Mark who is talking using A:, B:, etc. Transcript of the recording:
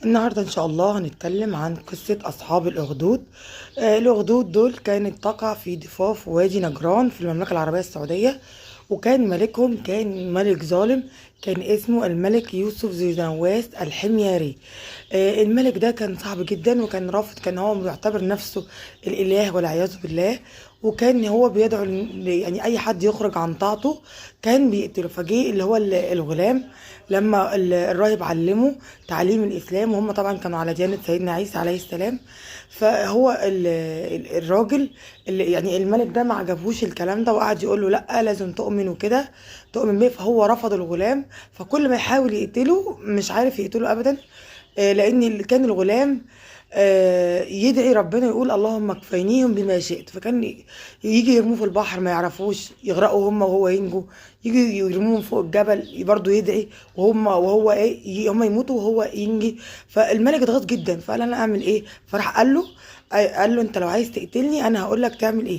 A: النهاردة إن شاء الله هنتكلم عن قصة أصحاب الأخدود. الأخدود دول كانت تقع في ضفاف وادي نجران في المملكة العربية السعودية، وكان ملكهم كان ملك ظالم، كان اسمه الملك يوسف ذي نواس الحميري. الملك ده كان صعب جدا، وكان رافض، كان هو بيعتبر نفسه الإله والعياذ بالله. وكان هو بيدعو يعني أي حد يخرج عن طاعته كان بيقتله. فجه اللي هو الغلام، لما الراهب علمه تعليم الإسلام، وهم طبعا كانوا على ديانة سيدنا عيسى عليه السلام. فهو الراجل اللي يعني الملك ده ما عجبهوش الكلام ده، وقعد يقول له لا لازم تؤمن وكده، تؤمن بيه. فهو رفض الغلام، فكل ما يحاول يقتله مش عارف يقتله ابدا. لان اللي كان الغلام يدعي ربنا يقول اللهم اكفينيهم بما شئت. فكان يجي يرموه في البحر ما يعرفوش يغرقوا هم وهو ينجو، يجي يرموهم فوق الجبل برضه يدعي وهو ايه هم يموتوا وهو ينجي. فالملك اتغاظ جدا، فقال انا اعمل ايه؟ فراح قال له انت لو عايز تقتلني انا هقول لك تعمل ايه.